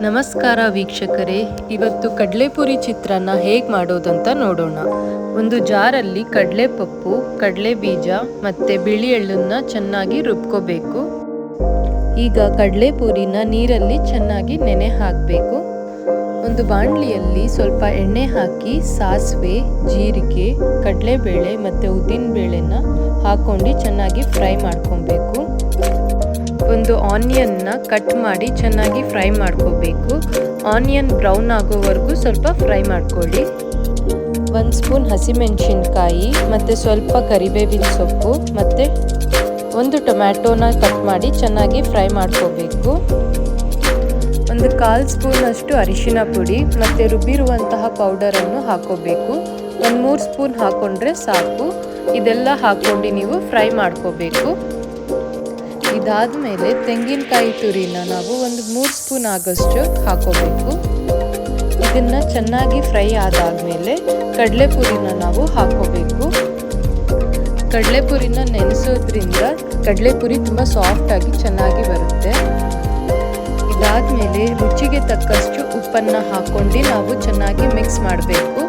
ನಮಸ್ಕಾರ ವೀಕ್ಷಕರೇ, ಇವತ್ತು ಕಡಲೆಪುರಿ ಚಿತ್ರಾನ್ನ ಹೇಗೆ ಮಾಡೋದಂತ ನೋಡೋಣ. ಒಂದು ಜಾರಲ್ಲಿ ಕಡಲೆಪಪ್ಪು, ಕಡಲೆ ಬೀಜ ಮತ್ತು ಬಿಳಿ ಎಳ್ಳನ್ನು ಚೆನ್ನಾಗಿ ರುಬ್ಕೋಬೇಕು. ಈಗ ಕಡಲೆಪುರಿನ ನೀರಲ್ಲಿ ಚೆನ್ನಾಗಿ ನೆನೆ ಹಾಕಬೇಕು. ಒಂದು ಬಾಣಲಿಯಲ್ಲಿ ಸ್ವಲ್ಪ ಎಣ್ಣೆ ಹಾಕಿ ಸಾಸಿವೆ, ಜೀರಿಗೆ, ಕಡಲೆಬೇಳೆ ಮತ್ತು ಉದ್ದಿನಬೇಳೆನ ಹಾಕ್ಕೊಂಡು ಚೆನ್ನಾಗಿ ಫ್ರೈ ಮಾಡ್ಕೊಬೇಕು. ಒಂದು ಆನಿಯನ್ನ ಕಟ್ ಮಾಡಿ ಚೆನ್ನಾಗಿ ಫ್ರೈ ಮಾಡ್ಕೋಬೇಕು. ಆನಿಯನ್ ಬ್ರೌನ್ ಆಗೋವರೆಗೂ ಸ್ವಲ್ಪ ಫ್ರೈ ಮಾಡ್ಕೊಳ್ಳಿ. 1 ಸ್ಪೂನ್ ಹಸಿಮೆಣಸಿನ್ಕಾಯಿ ಮತ್ತು ಸ್ವಲ್ಪ ಕರಿಬೇವಿನ ಸೊಪ್ಪು ಮತ್ತು 1 ಟೊಮ್ಯಾಟೋನ ಕಟ್ ಮಾಡಿ ಚೆನ್ನಾಗಿ ಫ್ರೈ ಮಾಡ್ಕೋಬೇಕು. ಒಂದು 1/4 ಸ್ಪೂನ್ ಅಷ್ಟು ಅರಿಶಿನ ಪುಡಿ ಮತ್ತು ರುಬ್ಬಿರುವಂತಹ ಪೌಡರನ್ನು ಹಾಕೋಬೇಕು. 3 ಸ್ಪೂನ್ ಹಾಕೊಂಡ್ರೆ ಸಾಕು. ಇದೆಲ್ಲ ಹಾಕೊಂಡು ನೀವು ಫ್ರೈ ಮಾಡ್ಕೋಬೇಕು. ಇದಾದ ಮೇಲೆ ತೆಂಗಿನಕಾಯಿ ತುರಿನ ನಾವು 3 ಸ್ಪೂನ್ ಆಗೋಷ್ಟು ಹಾಕೋಬೇಕು. ಇದನ್ನು ಚೆನ್ನಾಗಿ ಫ್ರೈ ಆದಾದಮೇಲೆ ಕಡಲೆಪುರಿನ ನಾವು ಹಾಕೋಬೇಕು. ಕಡಲೆಪುರಿನ ನೆನೆಸೋದ್ರಿಂದ ಕಡಲೆಪುರಿ ತುಂಬ ಸಾಫ್ಟಾಗಿ ಚೆನ್ನಾಗಿ ಬರುತ್ತೆ. ಇದಾದಮೇಲೆ ರುಚಿಗೆ ತಕ್ಕಷ್ಟು ಉಪ್ಪನ್ನು ಹಾಕ್ಕೊಂಡು ನಾವು ಚೆನ್ನಾಗಿ ಮಿಕ್ಸ್ ಮಾಡಬೇಕು.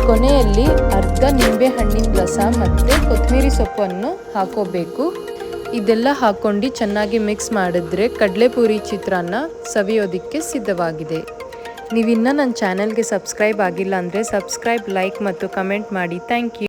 ಕೊನೆಯಲ್ಲಿ ಅರ್ಧ ನಿಂಬೆ ಹಣ್ಣಿನ ರಸ ಮತ್ತು ಕೊತ್ತಂಬರಿ ಸೊಪ್ಪನ್ನು ಹಾಕೋಬೇಕು. ಇದೆಲ್ಲ ಹಾಕ್ಕೊಂಡು ಚೆನ್ನಾಗಿ ಮಿಕ್ಸ್ ಮಾಡಿದ್ರೆ ಕಡಲೆಪುರಿ ಚಿತ್ರಾನ್ನ ಸವಿಯೋದಕ್ಕೆ ಸಿದ್ಧವಾಗಿದೆ. ನೀವಿನ್ನೂ ನನ್ನ ಚಾನೆಲ್ಗೆ ಸಬ್ಸ್ಕ್ರೈಬ್ ಆಗಿಲ್ಲ ಅಂದರೆ ಸಬ್ಸ್ಕ್ರೈಬ್, ಲೈಕ್ ಮತ್ತು ಕಮೆಂಟ್ ಮಾಡಿ. Thank you.